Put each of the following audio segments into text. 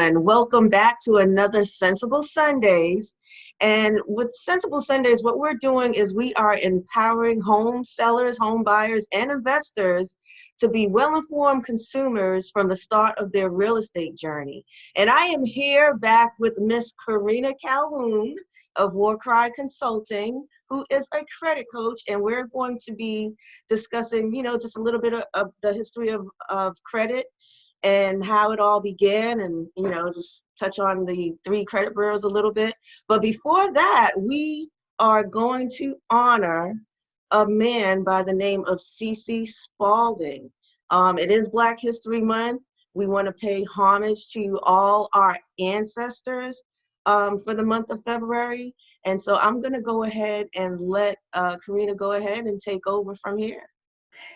everyone. Welcome back to another Sensible Sundays. And with Sensible Sundays, what we're doing is we are empowering home sellers, home buyers, and investors to be well-informed consumers from the start of their real estate journey. And I am here back with Miss Karina Calhoun of War Cry Consulting, who is a credit coach, and we're going to be discussing, just a little bit of the history of credit and how it all began, and just touch on the three credit bureaus a little bit. But before that, we are going to honor a man by the name of C.C. Spaulding. It is Black History Month. We want to pay homage to all our ancestors for the month of February. And so I'm going to go ahead and let Karina go ahead and take over from here.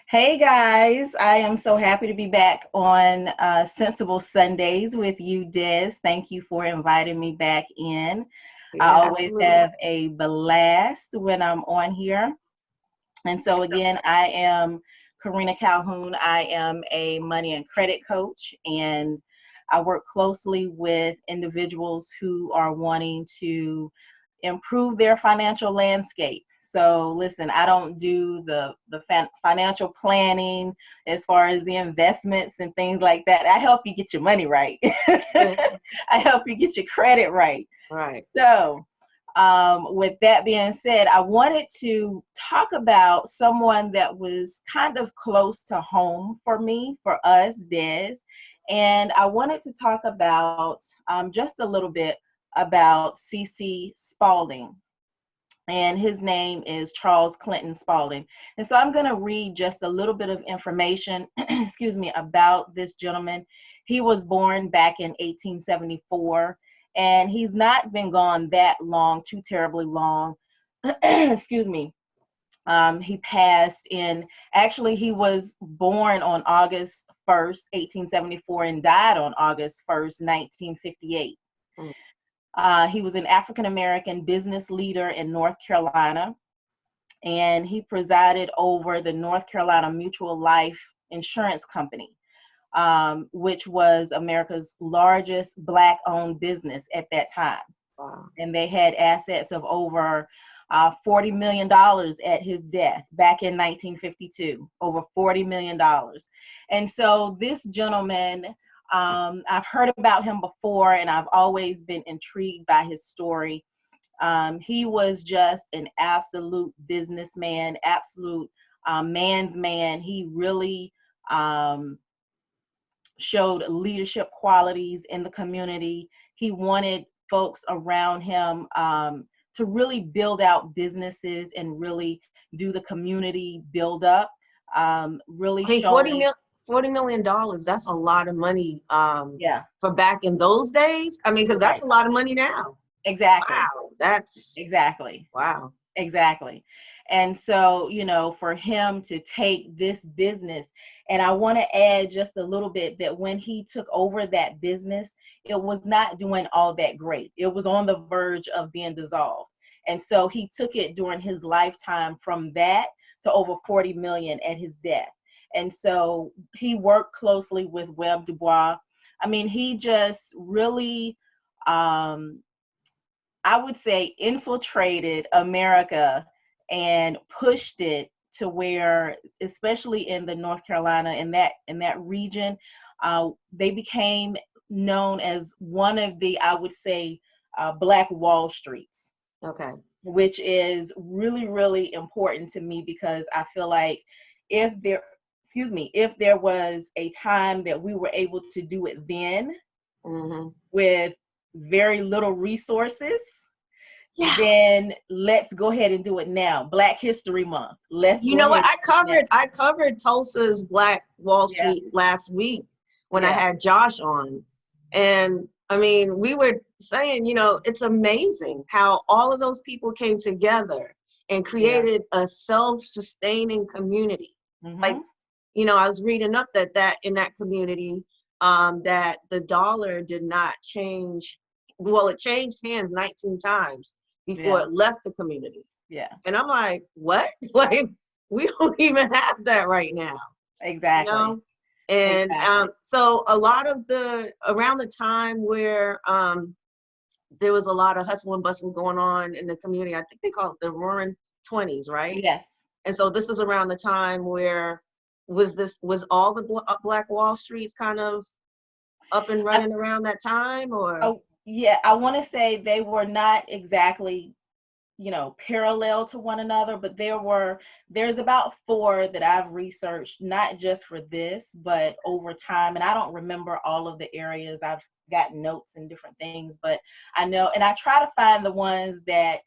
Hey guys, I am so happy to be back on Sensible Sundays with you, Des. Thank you for inviting me back in. Yeah, I always absolutely. have a blast when I'm on here. And so again, I am Karina Calhoun. I am a money and credit coach, and I work closely with individuals who are wanting to improve their financial landscape. So listen, I don't do the financial planning as far as the investments and things like that. I help you get your money right. I help you get your credit right. Right. So with that being said, I wanted to talk about someone that was kind of close to home for me, for us, Des. And I wanted to talk about just a little bit about C.C. Spaulding. And his name is Charles Clinton Spaulding. And so I'm going to read just a little bit of information, excuse me, about this gentleman. He was born back in 1874, and he's not been gone that long, too terribly long. Excuse me. He passed he was born on August 1st, 1874, and died on August 1st, 1958. He was an African-American business leader in North Carolina, and he presided over the North Carolina Mutual Life Insurance Company, which was America's largest Black-owned business at that time. Wow. And they had assets of over $40 million at his death back in 1952, over $40 million. And so this gentleman, I've heard about him before, and I've always been intrigued by his story. He was just an absolute businessman, absolute man's man. He really showed leadership qualities in the community. He wanted folks around him to really build out businesses and really do the community build up. Really showing $40 million, that's a lot of money for back in those days. I mean, because that's a lot of money now. Exactly. Wow, that's exactly. Wow. Exactly. And so, for him to take this business, and I want to add just a little bit that when he took over that business, it was not doing all that great. It was on the verge of being dissolved. And so he took it during his lifetime from that to over 40 million at his death. And so he worked closely with Webb Du Bois. I mean, he just really, I would say, infiltrated America and pushed it to where, especially in the North Carolina, in that region, they became known as one of the, I would say, Black Wall Streets. Okay. Which is really, really important to me, because I feel like if there was a time that we were able to do it then with very little resources, then let's go ahead and do it now. Black History Month. I covered Tulsa's Black Wall Street last week when I had Josh on. And I mean, we were saying, it's amazing how all of those people came together and created a self-sustaining community. Like, I was reading up that in that community, that the dollar did not change. Well, it changed hands 19 times before it left the community. Yeah. And I'm like, what? Like, we don't even have that right now. Exactly. And Exactly. so a lot of around the time where there was a lot of hustle and bustle going on in the community, I think they call it the Roaring Twenties, right? Yes. And so this is around the time where was all the Black Wall Streets kind of up and I, running around that time, or? oh, yeah, I want to say they were not exactly, parallel to one another, but there's about four that I've researched, not just for this, but over time. And I don't remember all of the areas. I've got notes and different things, but I know, and I try to find the ones that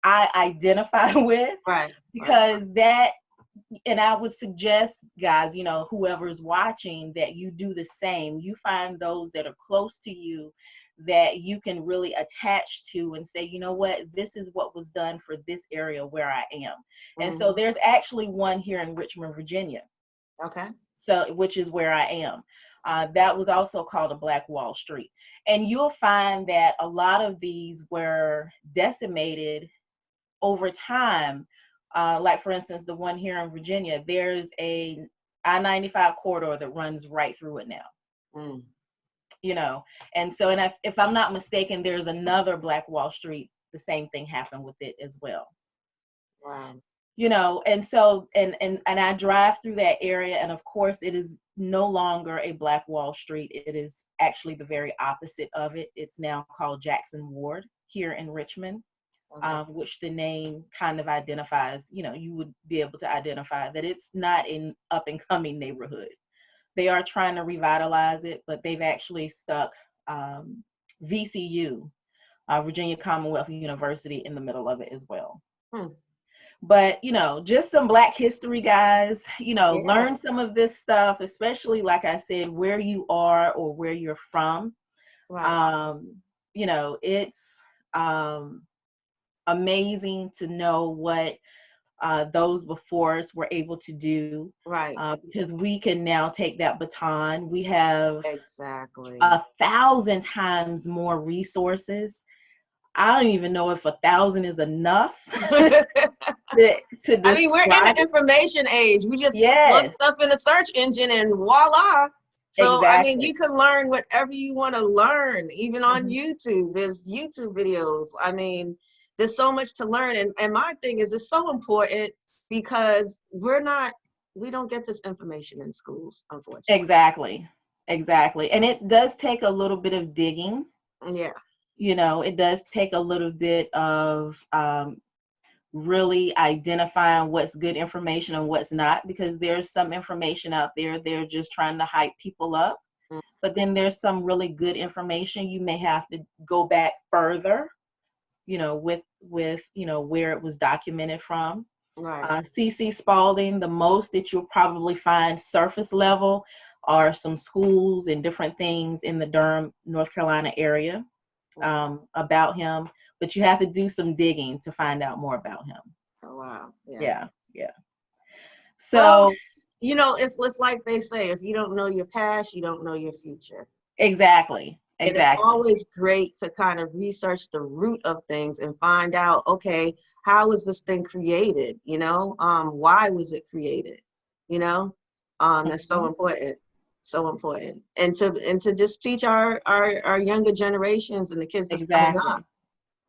I identify with, Right, right. because that, and I would suggest, guys, whoever's watching, that you do the same. You find those that are close to you that you can really attach to and say, you know what, this is what was done for this area where I am. And so Hmm. there's actually one here in Richmond, Virginia, Okay. so which is where I am. That was also called a Black Wall Street. And you'll find that a lot of these were decimated over time. Like, for instance, the one here in Virginia, there's a I-95 corridor that runs right through it now. Mm. And so, and if I'm not mistaken, there's another Black Wall Street, the same thing happened with it as well. Wow. And so, and I drive through that area, and of course it is no longer a Black Wall Street. It is actually the very opposite of it. It's now called Jackson Ward here in Richmond. Okay. Which the name kind of identifies, you would be able to identify that it's not an up and coming neighborhood. They are trying to revitalize it, but they've actually stuck VCU, Virginia Commonwealth University, in the middle of it as well. Hmm. But, just some Black history, guys, Yeah. learn some of this stuff, especially, like I said, where you are or where you're from. Right. It's amazing to know what those before us were able to do, Right. because we can now take that baton. We have Exactly. 1,000 times more resources. I don't even know if 1,000 is enough to I mean, we're in the describe it. information age. We just plug Yes, stuff in the search engine and voila. So, I mean, exactly. you can learn whatever you want to learn, even on Mhm. YouTube. There's YouTube videos. I mean, there's so much to learn. And my thing is, it's so important because we don't get this information in schools, unfortunately. Exactly. Exactly. And it does take a little bit of digging. Yeah. It does take a little bit of really identifying what's good information and what's not, because there's some information out there, they're just trying to hype people up. Mm. But then there's some really good information. You may have to go back further, with where it was documented from. Right. CC Spaulding, the most that you'll probably find surface level are some schools and different things in the Durham, North Carolina area Mm. about him, but you have to do some digging to find out more about him. Oh, wow. Yeah. Yeah, yeah. Well, So it's like they say, if you don't know your past, you don't know your future. exactly, And it's exactly, always great to kind of research the root of things and find out, okay, how was this thing created? Why was it created? You know, that's so Mhm. important, so important. And to just teach our younger generations and the kids that's coming up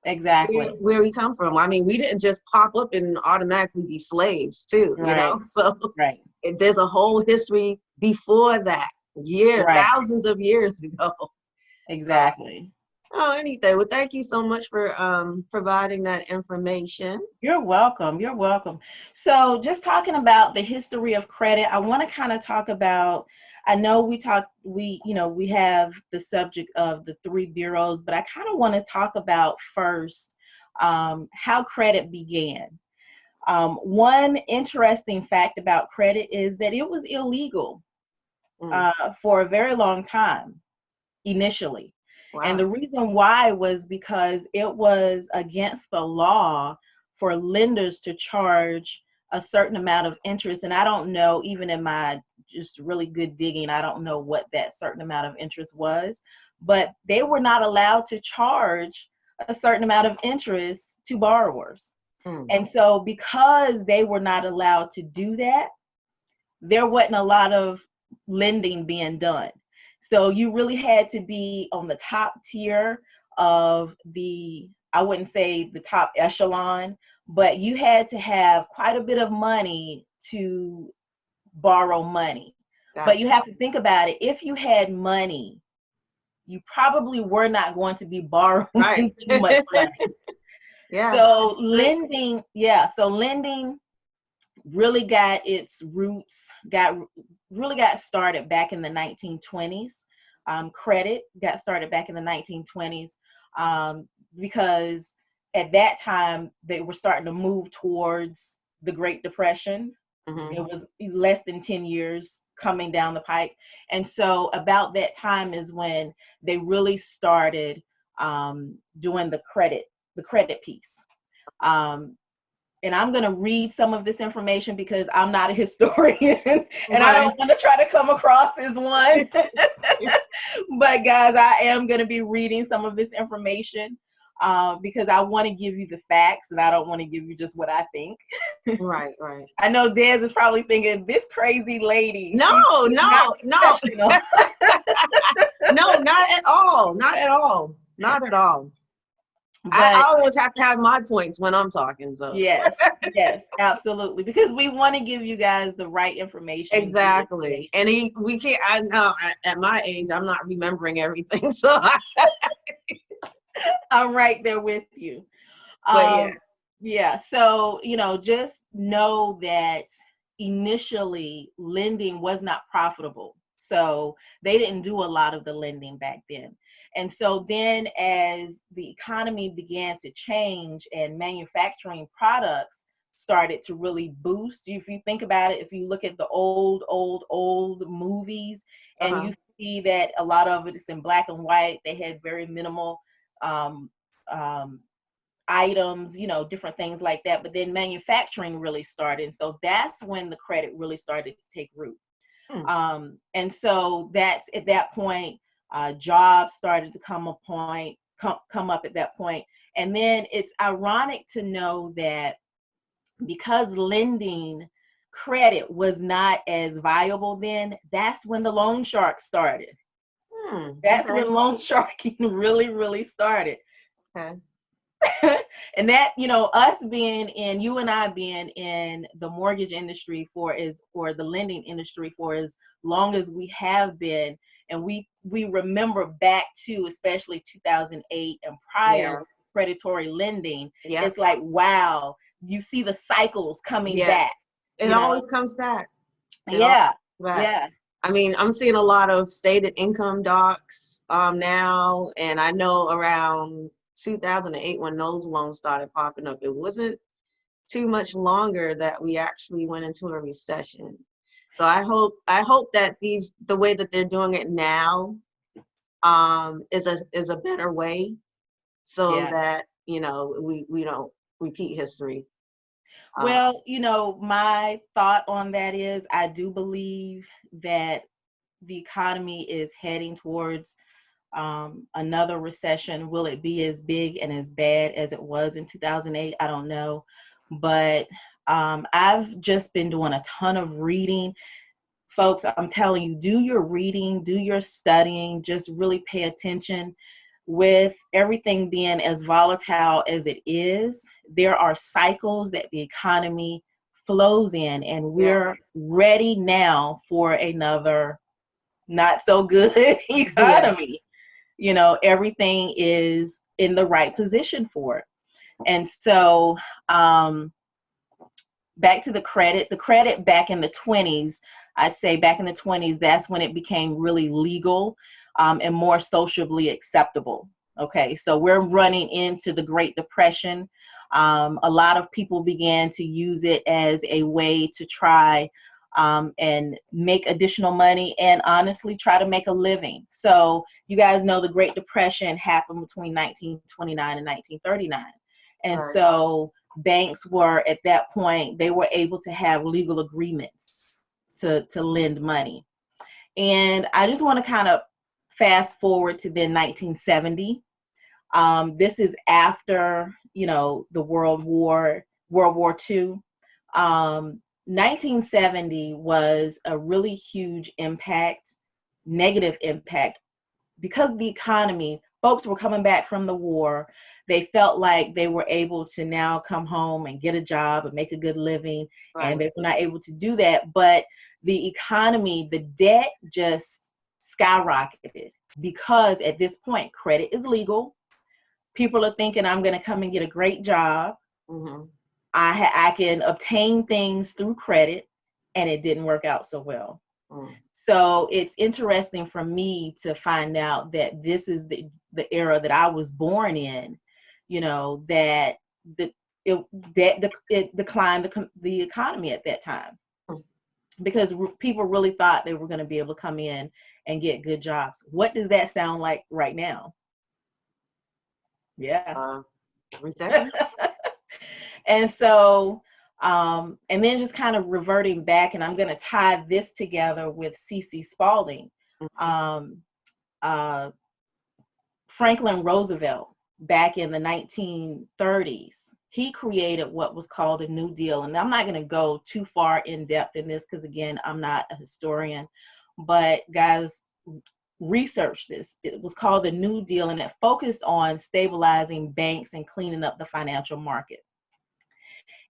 Exactly, exactly. where we come from. I mean, we didn't just pop up and automatically be slaves too, Right, So right, there's a whole history before that, right. thousands of years ago. So, Exactly. oh, anything. Well, thank you so much for providing that information. You're welcome. You're welcome. So, just talking about the history of credit, I want to kind of talk about. I know we have the subject of the three bureaus, but I kind of want to talk about first how credit began. One interesting fact about credit is that it was illegal Mm, for a very long time initially. And wow. the reason why was because it was against the law for lenders to charge a certain amount of interest. And I don't know, even in my just really good digging, I don't know what that certain amount of interest was, but they were not allowed to charge a certain amount of interest to borrowers. Mm, And so because they were not allowed to do that, there wasn't a lot of lending being done. So you really had to be on the top tier of the, I wouldn't say the top echelon, but you had to have quite a bit of money to borrow money. But you Gotcha. have to think about it. If you had money, you probably were not going to be borrowing Right. too much money. Yeah. So Right. lending, so lending really got its roots, really got started back in the 1920s. Credit got started back in the 1920s, because at that time they were starting to move towards the Great Depression. It Hmm. was less than 10 years coming down the pike. And so about that time is when they really started doing the credit piece. Um, and I'm going to read some of this information because I'm not a historian and I Right. don't want to try to come across as one. But guys, I am going to be reading some of this information because I want to give you the facts and I don't want to give you just what I think. Right. Right. I know Des is probably thinking, this crazy lady, No, she's not no, no, professional. no, not at all. Not at all. Not at all. I But always have to have my points when I'm talking. So yes, absolutely. Because we want to give you guys the right information and good exactly. And information. we can't. I know at my age, I'm not remembering everything. So, I'm right there with you. but yeah. Yeah, so, just know that initially lending was not profitable. So they didn't do a lot of the lending back then. And so then as the economy began to change and manufacturing products started to really boost, if you think about it, if you look at the old movies and Uh-huh. you see that a lot of it is in black and white, they had very minimal um, um, items, different things like that. But then manufacturing really started. And so that's when the credit really started to take root. Hmm. And so that's at that point, jobs started to come up at that point. And then it's ironic to know that because lending credit was not as viable then, that's when the loan sharks started. Hmm. That's Okay. when loan sharking really, really started. Okay. And that, us being in, you and I being in the mortgage industry or the lending industry for as long as we have been, and we remember back to especially 2008 and prior Yeah. predatory lending. Yeah. It's like, wow, you see the cycles coming Yeah. back, It always comes back. It always yeah, comes back. yeah, I mean, I'm seeing a lot of stated income docs now, and I know around 2008 when those loans started popping up, it wasn't too much longer that we actually went into a recession. So I hope that the way that they're doing it now is a better way so yeah. that we don't repeat history. Uh, Well, my thought on that is I do believe that the economy is heading towards another recession. Will it be as big and as bad as it was in 2008? I don't know. But I've just been doing a ton of reading. Folks, I'm telling you, do your reading, do your studying, just really pay attention. With everything being as volatile as it is, there are cycles that the economy flows in, and yeah, we're ready now for another not so good yeah, economy. Everything is in the right position for it. And so back to the credit back in the 20s, I'd say back in the 20s, that's when it became really legal and more socially acceptable. Okay, so we're running into the Great Depression. A lot of people began to use it as a way to try and make additional money and honestly try to make a living. So you guys know the Great Depression happened between 1929 and 1939. And right, so banks were at that point, they were able to have legal agreements to lend money. And I just want to kind of fast forward to then 1970. This is after, the World War II. 1970 was a really huge impact, negative impact, because the economy, folks were coming back from the war. They felt like they were able to now come home and get a job and make a good living, and Right. they were not able to do that. But the economy, the debt just skyrocketed because at this point, credit is legal. People are thinking, I'm going to come and get a great job. Mm-hmm. I can obtain things through credit, and it didn't work out so well. Mm. So it's interesting for me to find out that this is the era that I was born in, you know, that the it it declined the economy at that time, Mm. because people really thought they were going to be able to come in and get good jobs. What does that sound like right now? Yeah. Recession. And so, and then just kind of reverting back, and I'm going to tie this together with C.C. Spaulding. Mm-hmm. Um, uh, Franklin Roosevelt, back in the 1930s, he created what was called a New Deal. And I'm not going to go too far in depth in this because, again, I'm not a historian. But guys, research this. It was called the New Deal, and it focused on stabilizing banks and cleaning up the financial market.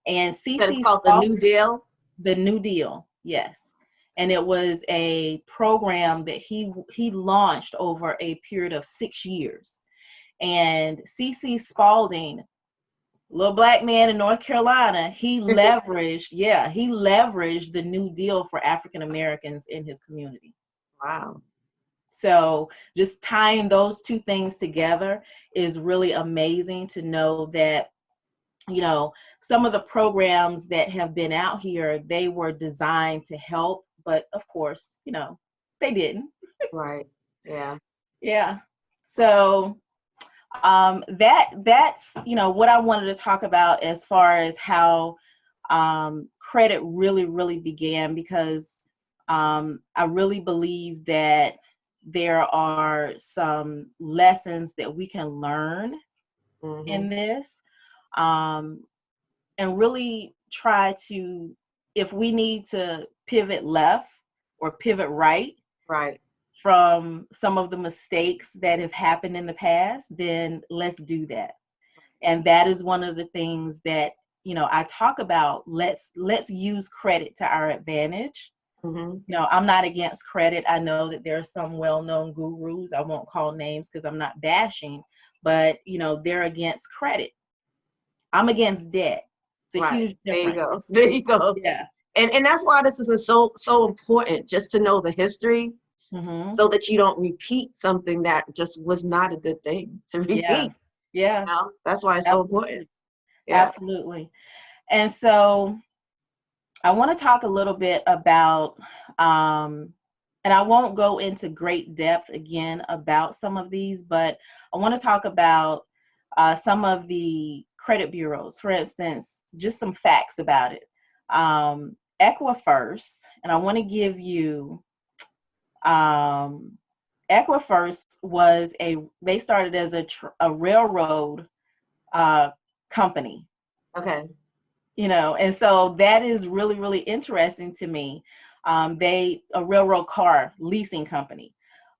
And That is C.C. called the Spalding, New Deal. the New Deal, yes. And it was a program that he launched over a period of 6 years. And C.C. Spalding, little black man in North Carolina, he leveraged the New Deal for African Americans in his community. Wow. So just tying those two things together is really amazing to know that, you know, some of the programs that have been out here, they were designed to help, but of course, you know, they didn't. Right. Yeah. Yeah. So that's, you know, what I wanted to talk about as far as how credit really began, because I really believe that there are some lessons that we can learn Mm-hmm. in this, um, and really try to, if we need to pivot left or pivot right Right. from some of the mistakes that have happened in the past, then let's do that. And that is one of the things that, you know, I talk about. Let's use credit to our advantage. Mm-hmm. You know, I'm not against credit. I know that there are some well-known gurus, I won't call names because I'm not bashing, but you know, they're against credit. I'm against debt. It's a Right. huge There you difference. go. There you go. Yeah. And that's why this is so important, just to know the history, Mm-hmm. so that you don't repeat something that just was not a good thing to Yeah. repeat. Yeah. That's why it's so important. Absolutely. Yeah. Absolutely. And so I want to talk a little bit about, and I won't go into great depth again about some of these, but I want to talk about some of the credit bureaus. For instance, just some facts about it. Equifirst, and I want to give you, um, Equifirst they started as a railroad company, Okay. you know, and so that is really interesting to me. A railroad car leasing company.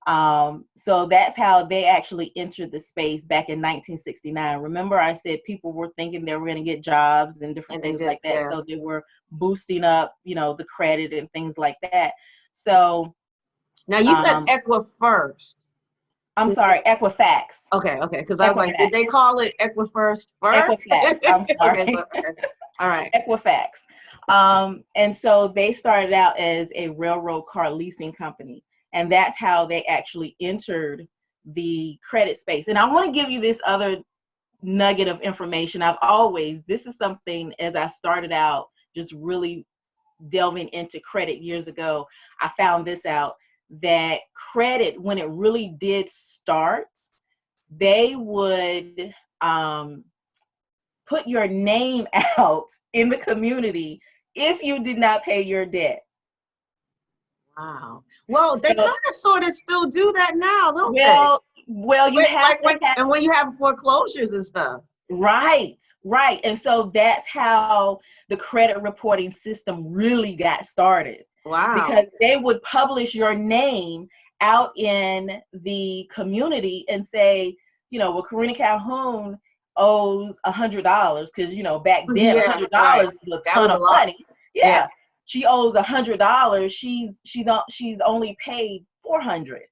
So that's how they actually entered the space back in 1969. Remember, I said people were thinking they were going to get jobs and different And they things did. like that. Yeah. So they were boosting up, you know, the credit and things like that. So, Now you said um, Equa first. I'm sorry, Equifax. Okay. Okay. Because I was like, did Equifax. they call it Equa first? Equifax. I'm Okay. sorry. But okay. All right. Equifax. And so they started out as a railroad car leasing company. And that's how they actually entered the credit space. And I want to give you this other nugget of information. This is something, as I started out just really delving into credit years ago, I found this out, that credit, when it really did start, they would put your name out in the community if you did not pay your debt. Wow. Well, they So, kind of sort of still do that now, don't they? well, you Wait, have like to have, when you have foreclosures and stuff. Right, right. And so that's how the credit reporting system really got started, Wow. because they would publish your name out in the community and say, well, Karina Calhoun owes $100, because back then Yeah, right. $100 was a That ton was a of lot. money. Yeah. Yeah, she owes $100. She's only paid 400.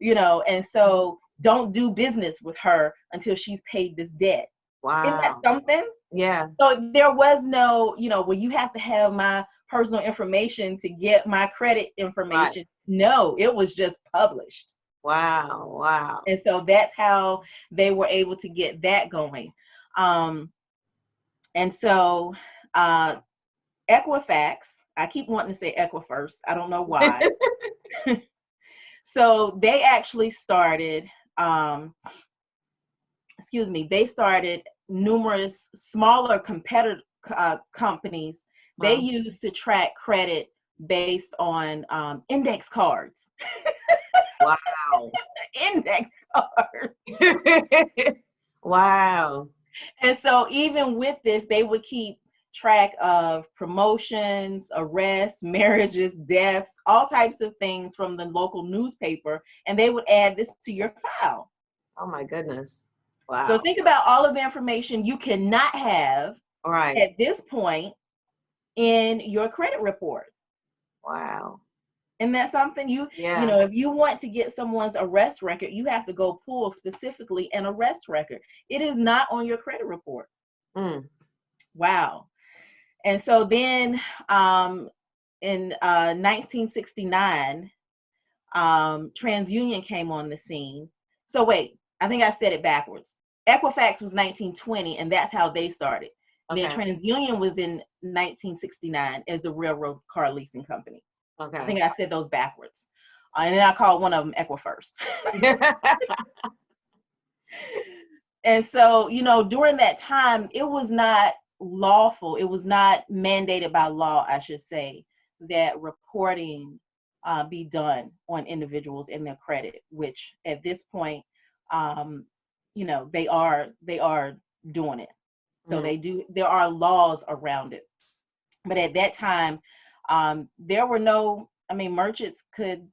And so don't do business with her until she's paid this debt. Isn't that Wow. something? Yeah. So there was no, well, you have to have my personal information to get my credit Right. information. No, it was just published. Wow. Wow. And so that's how they were able to get that going. Um, and so Equifax, I keep wanting to say Equifirst. I don't know why. So they actually started, they started numerous smaller competitor companies. They used to track credit based on index cards. Wow. Index cards. Wow. And so even with this, they would keep track of promotions, arrests, marriages, deaths, all types of things from the local newspaper, and they would add this to your file. Oh my goodness. So Wow. think about all of the information you cannot have All right. at this point in your credit report. Wow. And that's something Yeah. if you want to get someone's arrest record, you have to go pull specifically an arrest record. It is not on your credit report. Mm. Wow. And so then in 1969, TransUnion came on the scene. So wait, I think I said it backwards. Equifax was 1920, and that's how they started. And then Okay. TransUnion was in 1969 as the railroad car leasing company. I Okay. think I said those backwards. And then I called one of them Equifirst. And so, during that time, it was not lawful. It was not mandated by law, I should say, that reporting be done on individuals and their credit, which at this point, they are doing it. So there are laws around it. But at that time, there were merchants could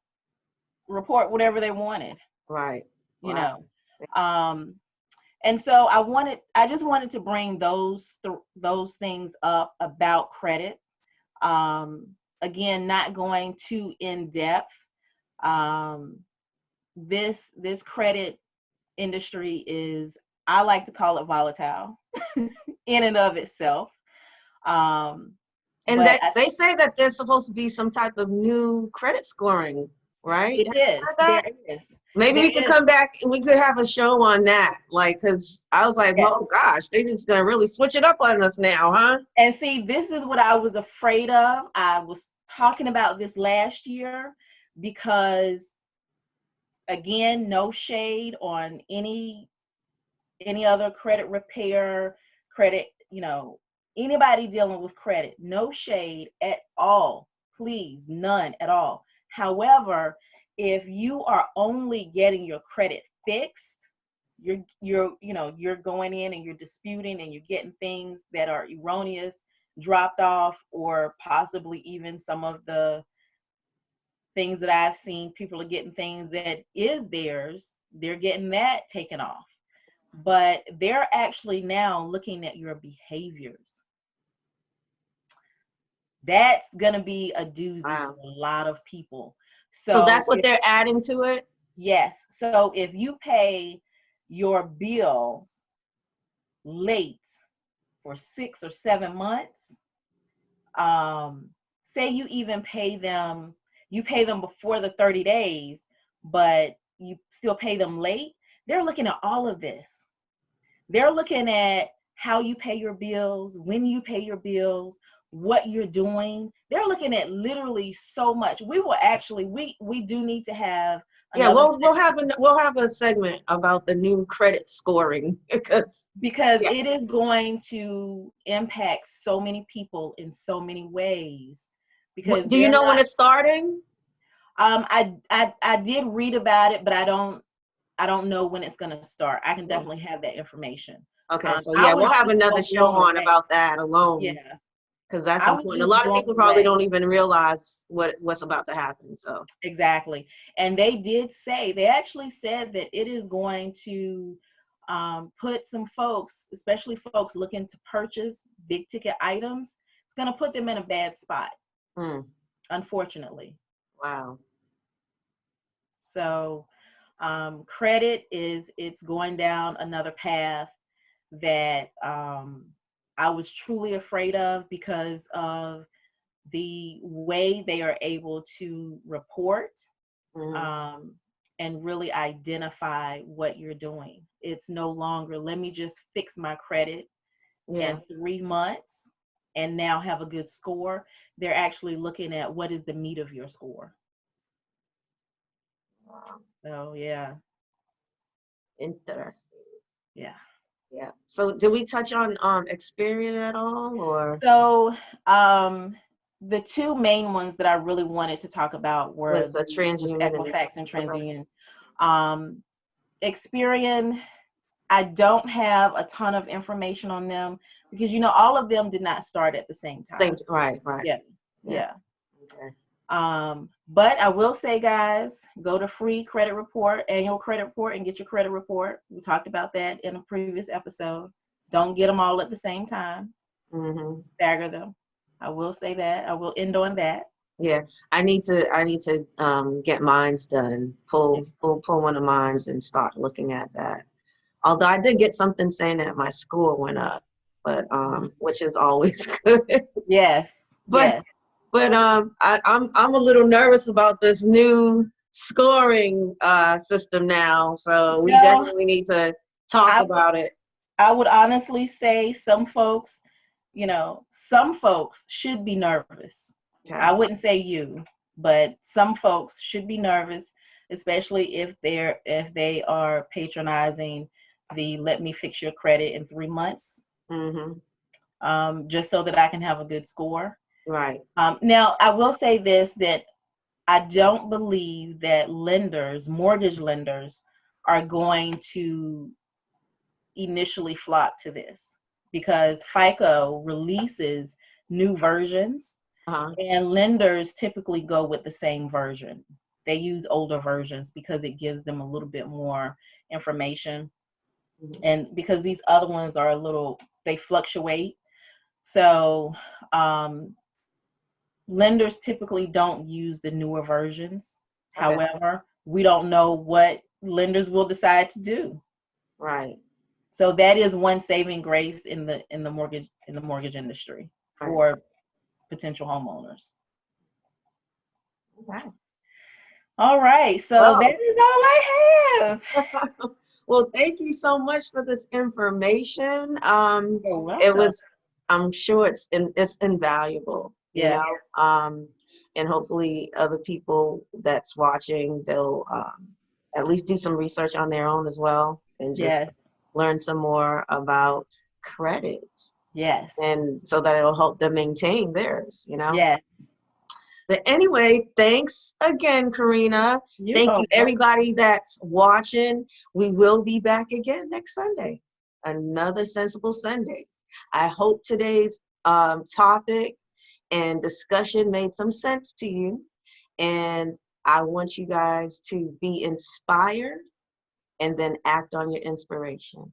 report whatever they wanted, Right. you Wow. know. And so I just wanted to bring those things up about credit. Again, not going too in depth. This credit industry is, I like to call it volatile in and of itself. And But they say that there's supposed to be some type of new credit scoring, right? it Have you is. heard that? Maybe There we could is. come back and we could have a show on that. Like, because I was like, Yes. oh gosh, they're just going to really switch it up on us now, huh? And see, this is what I was afraid of. I was talking about this last year because, again, no shade on any other credit repair, credit, anybody dealing with credit, no shade at all. Please, none at all. However, if you are only getting your credit fixed, you're going in and you're disputing and you're getting things that are erroneous dropped off, or possibly even some of the things that I've seen, people are getting things that is theirs, they're getting that taken off. But they're actually now looking at your behaviors. That's going to be a doozy for a lot of people. So that's what they're adding to it? Yes. So if you pay your bills late for 6 or 7 months, say you even pay them before the 30 days, but you still pay them late, they're looking at all of this. They're looking at how you pay your bills, when you pay your bills, what you're doing. They're looking at literally so much. We will actually, we do need to have another. Yeah, we'll have a segment about the new credit scoring because it is going to impact so many people in so many ways. Because do you know when it's starting? I did read about it, but I don't I don't know when it's going to start. I can Yeah. definitely have that information. Okay, so I yeah, we'll was have just another so show blown on away. about that alone, Yeah, because that's I was important. A just lot of blown people probably away. don't even realize what's about to happen. So Exactly. And they did say, they actually said that it is going to put some folks, especially folks looking to purchase big ticket items, it's going to put them in a bad spot, mm, unfortunately. wow. So credit it's going down another path that I was truly afraid of because of the way they are able to report Mm, um, and really identify what you're doing. It's no longer, let me just fix my credit yeah. in 3 months and now have a good score. They're actually looking at what is the meat of your score. Wow. So, yeah, Interesting. yeah. Yeah. So did we touch on Experian at all, or So, the two main ones that I really wanted to talk about was were the was TransUnion and Equifax and okay. TransUnion. Um, Experian, I don't have a ton of information on them because all of them did not start at the same Same, time. right, right. Yeah, Yeah. yeah. Okay. But I will say, guys, go to free credit report, annual credit report, and get your credit report. We talked about that in a previous episode. Don't get them all at the same time. Mm-hmm. Stagger them. I will say that. I will end on that. Yeah, I need to get mines done. Pull one of mines and start looking at that. Although I did get something saying that my score went up, but which is always good. Yes, But yes. I'm a little nervous about this new scoring system now. So we No, definitely need to talk I about it. I would honestly say some folks should be nervous. I Okay. wouldn't say you, but some folks should be nervous, especially if they are patronizing the let me fix your credit in 3 months, Mm-hmm. just so that I can have a good score. Right. Now, I will say this, that I don't believe that mortgage lenders, are going to initially flock to this because FICO releases new versions Uh-huh. and lenders typically go with the same version. They use older versions because it gives them a little bit more information. Mhm. And because these other ones are they fluctuate. So um, lenders typically don't use the newer versions. Okay. However, we don't know what lenders will decide to do. Right. So that is one saving grace in the mortgage industry Right. for potential homeowners. Okay. All right, so that Well, is all I have. well, thank you so much for this information. You're It welcome. was, I'm sure it's invaluable, Yeah. and hopefully other people that's watching, they'll at least do some research on their own as well and just Yes. learn some more about credit, Yes. and so that it'll help them maintain theirs. Yes. But anyway, thanks again, Karina. You Thank are you, welcome. everybody that's watching. We will be back again next Sunday. Another Sensible Sundays. I hope today's topic and discussion made some sense to you. And I want you guys to be inspired and then act on your inspiration.